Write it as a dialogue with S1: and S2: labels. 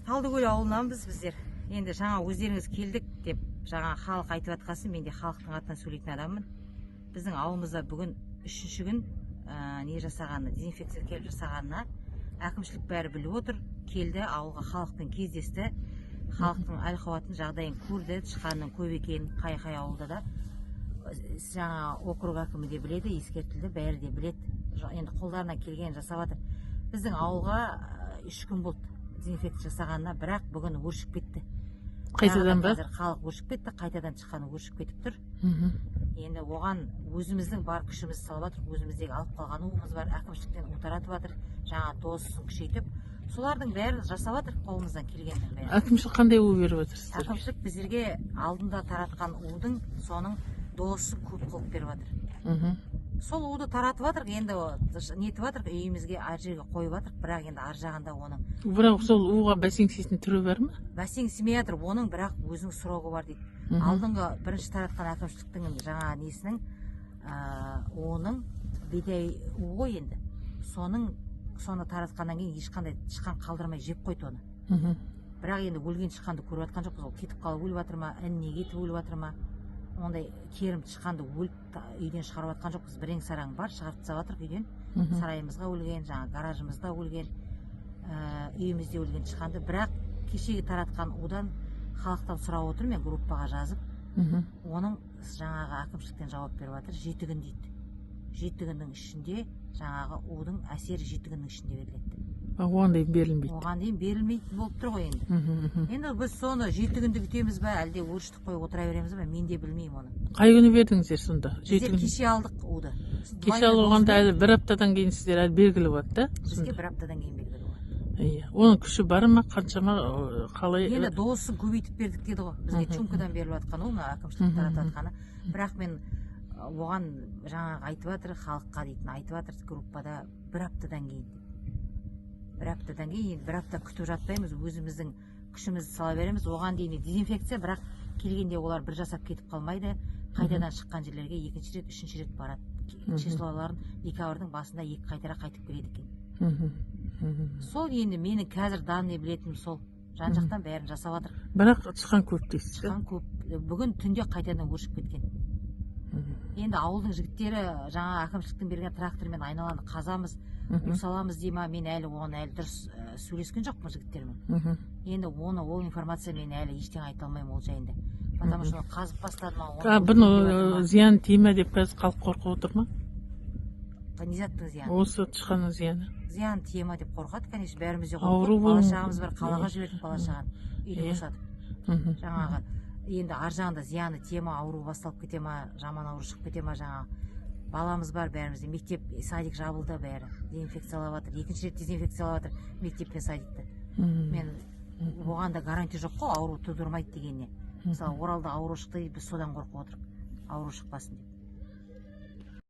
S1: Талдыкөл ауылынанбыз біздер. Енді жаңа өздеріңіз келдік деп жаңа халық айтып жатқасын, мен де халықтың атынан сөйлейтін адаммын. Біздің ауылымызда бүгін 3-ші күн не жасағаны, дезинфекция келіп жасағанына әкімшілік бәрі біліп отыр. Келді, ауылға халықпен кездесті. Халықтың әл-қуатын жағдайын көрді, тышқанның көп екенін қай ауылда да. Жаңа округ әкімі де біледі, ескертілді, бәрі де біледі. Енді қолдарына келген жасап жатыр. Біздің ауылға 3 күн болды дезинфекция жасағанына, бірақ бүгін өршіп кетті.
S2: Қайтадан ба?
S1: Қазір халық өршіп кетті, қайтадан тышқаны өршіп кетіп тұр. Енді оған өзіміздің бар күшімізді салып жатыр, өзіміздегі алып қалған уымыз бар, әкімшіліктен утаратып жатыр, жаңа досын күшейтіп, солардың бәрін жасап жатыр, қолымыздан келгеннің бәрі.
S2: Әкімшілік қандай у беріп жатыр сіздерге?
S1: Әкімшілік біздерге алдында таратқан удың соның досын көп қылып беріп жатыр. Сол уды таратып жатыр, енді нетіп жатыр, үйімізге ар жерге қойып жатыр, бірақ енді ар жағында оның.
S2: Бірақ сол уға бәсеңсейтін түрі бар ма?
S1: Бәсеңсімей жатыр, оның бірақ өзінің сұрағы бар дейді. Алдыңғы бірінші таратқан әкімшіліктің жаңа несінің оның бидай у ғой енді. Соны таратқаннан кейін ешқандай тышқан қалдырмай жеп қойды оны. Бірақ енді өлген тышқанды көріп жатқан жоқпыз, ол кетіп қалып өліп жатыр ма, ініне кетіп өліп жатыр ма? Ондай керім тышқанды өліп үйден шығарып жатқан жоқпыз. Бірең сараң бар, шығарып тастап жатыр үйден. Сарайымызға өлген, жаңа гаражымызда өлген, үйімізде өлген тышқанды. Бірақ кешегі таратқан удан халықтан сұрап отыр, мен группаға жазып. Оның жаңағы әкімшіліктен жауап беріп жатыр, 7 күн дейді. 7 күннің ішінде жаңағы удың әсері 7 күннің ішінде беріледі.
S2: Оған дейін берілмейді.
S1: Оған дейін берілмейді болып тұр ғой енді. Енді біз соны 7 күнді күтеміз ба, әлде өршітіп қойып отыра береміз ба, мен де білмеймін оны.
S2: Қай күні бердіңіздер сонда?
S1: Біздер кеше алдық уды.
S2: Кеше алғанда әлі 1 аптадан кейін сіздер әлі белгілі болады да?
S1: Бізге 1 аптадан кейін белгілі болады.
S2: Иә. Оның күші бар ма, қаншама, қалай?
S1: Енді досын көбейтіп бердік деді ғой. Бізге чумкадан беріліп жатқан ол, әкімшілік таратып жатқаны. Бірақ мен оған жаңағы айтып жатыр, халыққа дейтін айтып жатыр группада 1 аптадан кейін. 1 аптадан кейін, 1 апта күтіп жатпаймыз, өзіміздің күшімізді сала береміз. Оған дейін дезинфекция, бірақ келгенде олар бір жасап кетіп қалмайды. Қайтадан шыққан жерлерге 2-ші рет, 3-ші рет барады. Числоларын декабрьдің басында 2 қайтара қайтып келеді екен. Сол енді менің қазір данный білетінім сол. Жан-жақтан бәрін жасап жатыр.
S2: Бірақ тышқан көп дейсіз.
S1: Тышқан көп. Бүгін түнде қайтадан өршіп кеткен. Енді ауылдың жігіттері жаңа әкімшіліктің берген трактормен айналаны қазамыз, ұсаламыз дей ма, мен әлі дұрыс сөйлескен жоқпын жігіттермен. Енді ол информация мен әлі ештеңе айта алмаймын ол жайында. Потому что қазып бастады ма?
S2: Бұны зиян тиме деп қазір халық қорқып отыр ма?
S1: Не заттың зияны?
S2: Осы тышқанның зияны.
S1: Зиян тиме деп қорқады, конечно, бәрімізде қорқып. Бала-шағамыз бар, қалаға жібердік бала-шағаны, үйді босатып. Жаңағы енді ар жағында зияны тема, ауру басталып кете ма, жаман ауру шығып кете ма, жаңағы баламыз бар бәрімізде, мектеп, садик жабылды бәрі, дезинфекциялап жатыр, 2-ші рет дезинфекциялап жатыр мектеп пен садикті. Мен оған да гарантия жоқ қой, ауру тудырмайды дегенне. Мысалы, Оралда ауру шықты, біз содан қорқып отырық, ауру шықпасын деп.